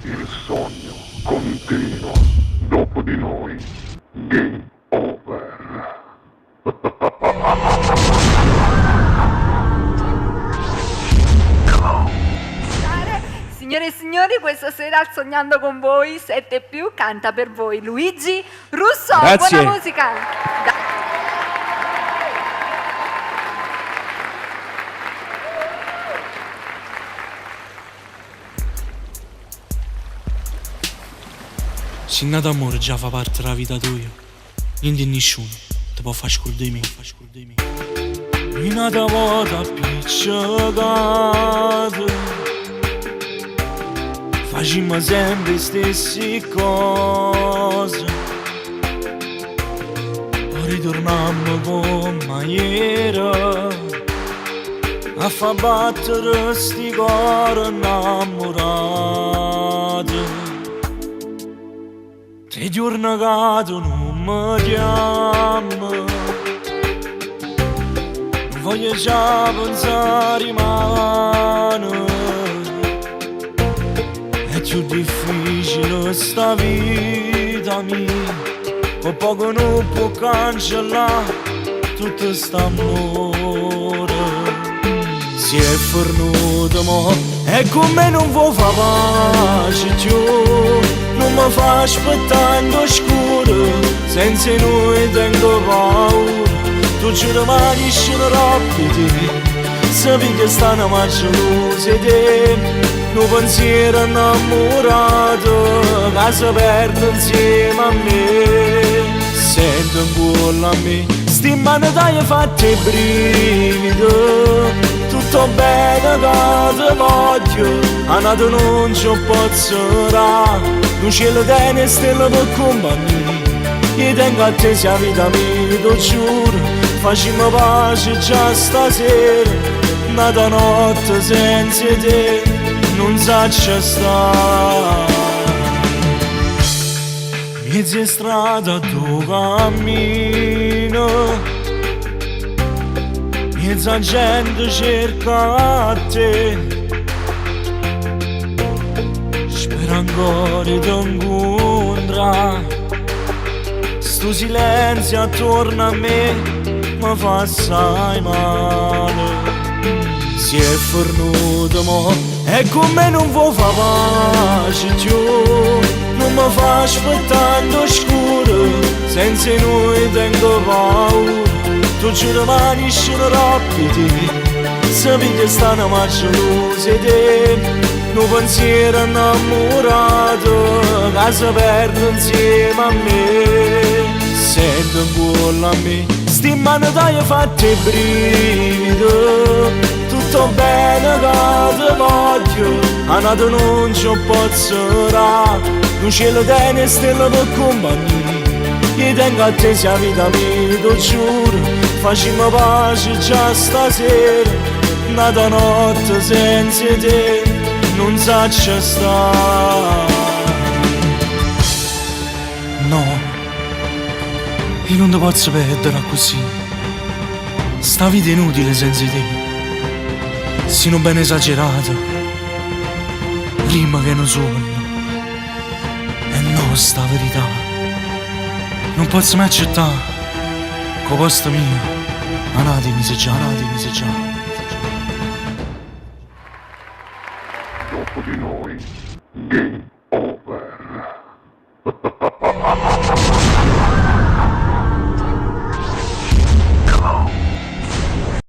Il sogno continua. Dopo di noi, game over. Signore e signori, questa sera al Sognando con voi 7+, canta per voi Luigi Russo. Grazie. Buona musica. Se nato amore già fa parte della vita tua, niente e nessuno ti può far scordare di me. Una volta appiccicato, facciamo sempre le stesse cose, poi ritorniamo come ieri a far battere sti cuori innamorati. Tre giorni che tu non mi chiami, non voglio già pensare male. È più difficile sta vita mia, con poco non può cancellare tutto st'amore. Si è fornuto mo e con me non vuoi far pace più, non mi fa aspettare in scuro, senza noi tengo paura. Tu ci rimani troppo di me, sapi che stanno ma gelosi di te. Un pensiero innamorato che si perde insieme a me. Sento un cuore a me, sti mani t'hai fatte brivido. Tutto bene che ti voglio, a nato non ci posso dare. Non cielo tiene stelle per compagnia, io tengo a te sia vita mia, ti giuro. Facciamo pace già stasera, nata notte senza te non saccia stare. Mezza strada tu cammino, mezza gente cerca te, spero ancora ti incontra. Sto silenzio attorno a me mi fa assai male. Si è fornuto mo e con me non vuoi far pace più, non mi fa aspettare in scuro, senza noi tengo paura. Tu ci rimani troppo di me, sapi che stanno ma gelosi di te. Un pensiero innamorato che si perde insieme a me. Sento un cuore a me, sti mani t'hai fatte brivido. Tutto bene che ti voglio, a nato non ci posso dare. Non cielo tiene stelle per compagnia, io tengo a te sia vita mia, ti giuro. Facciamo pace già stasera, nata notte senza te non saccia stare. No, io non ti posso perdere così. Sta vita è inutile senza te. Sono ben esagerato, prima che non sogno. E no, sta verità non posso mai accettare. Con posto mio, anatemi se già.